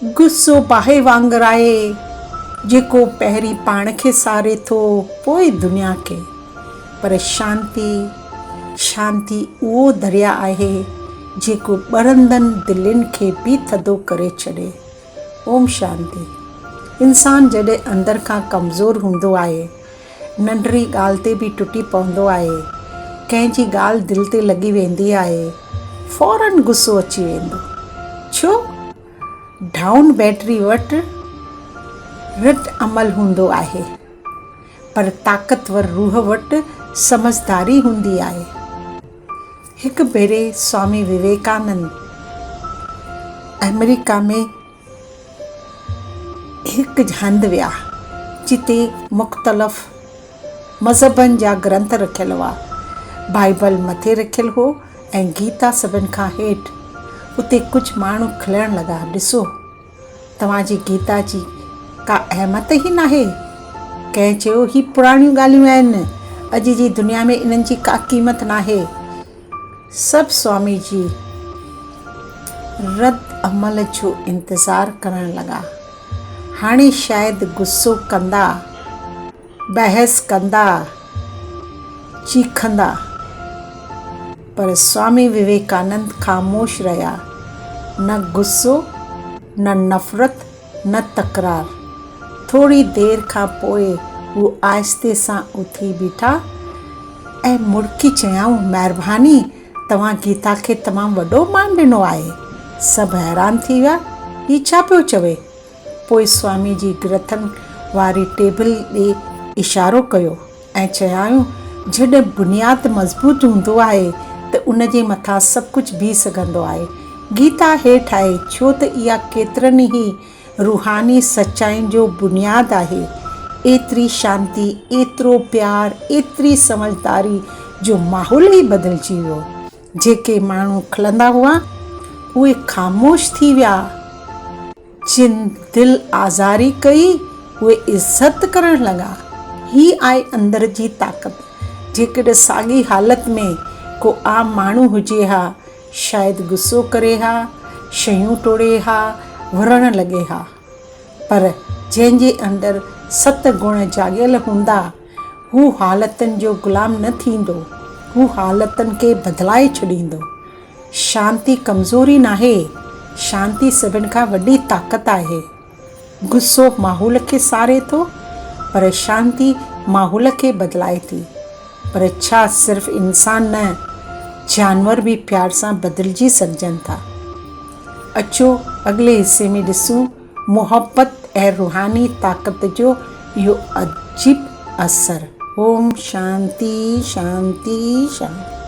गुस्सो बाहि वांगुरु आहे जेको पहिरीं पाण खे सारे थो पोइ दुनिया खे। पर शांती उहो दरिया आहे जेको ॿरंदड़ दिलनि खे बि थधो करे छॾे। ओम शांति। इंसानु जॾहिं अंदर खां कमज़ोर हूंदो आहे, नंढड़ी ॻाल्हि ते बि टुटी पवंदो आहे, कंहिंजी ॻाल्हि दिलि ते लॻी वेंदी आहे, फौरन गुस्सो अची वेंदो। छो? डाउन बैटरी वटि रद अमल हूंदो आहे, पर ताक़तवर रूह वटि समझदारी हूंदी आहे। हिकु भेरे स्वामी विवेकानंद अमेरिका में हिकु हंधि विया जिते मुख़्तलिफ़ मज़हबनि जा ग्रंथ रखियल हुआ। बाइबल मथे रखियल हो ऐं गीता सभिनि खां हेठि। उते कुझु माण्हू खिलण लॻा, ॾिसो तव्हांजी गीता जी का अहमियत ई नाहे। कंहिं चयो ही पुराणियूं ॻाल्हियूं आहिनि, अॼु जी दुनिया में इन्हनि जी का क़ीमत नाहे। सभु स्वामी जी रद अमल जो इंतज़ारु करण लॻा। हाणे शायदि गुस्सो कंदा, बहस कंदा, चीखंदा, पर स्वामी विवेकानंद ख़ामोश रहिया। न गुस्सो, न नफ़रत, न तकरार। थोरी देरि खां पोइ हू आहिस्ते सां उथी बीठा ऐं मुड़की चयाऊं, महिरबानी, तव्हां गीता खे तमामु वॾो मान ॾिनो आहे। सभु हैरान थी विया, ही छा पियो चवे? पोइ स्वामी जी ग्रंथनि वारी टेबल ॾे इशारो कयो ऐं चयाऊं, जॾहिं बुनियादु मज़बूत हूंदो आहे त उन जे मथां सभु कुझु बीह सघंदो आहे। गीता हेठि आहे छो त इहा केतिरनि ई रूहानी सचाइनि जो बुनियादु आहे। एतिरी शांती, एतिरो प्यार, एतिरी समझदारी जो माहौल ई बदिलजी वियो। जेके माण्हू खिलंदा हुआ उहे ख़ामोश थी विया। जिन दिलि आज़ारी कई उहे इज़त करण लॻा। ही आहे अंदर जी ताक़त। जेकॾहिं साॻी हालत में को आम माण्हू हुजे हा, शायदि गुस्सो करे हा, शयूं टोड़े हा, वुरण लॻे हा, पर जंहिंजे अंदरि 7 गुण जाॻियल हूंदा, हू हालतुनि जो ग़ुलाम न थींदो, हू हालतुनि खे बदिलाए छॾींदो। शांती कमज़ोरी नाहे, शांती सभिनि खां वॾी ताक़त आहे। गुस्सो माहौल खे सारे थो, पर शांती माहौल खे बदिलाए थी। पर छा सिर्फ़ु इंसान न, जानवर बि प्यार सां बदिलजी सघजनि था। अचो अॻिले हिसे में ॾिसूं मुहबत ऐं रूहानी ताक़त जो इहो अजीब असरु। ओम शांति शांति शांति।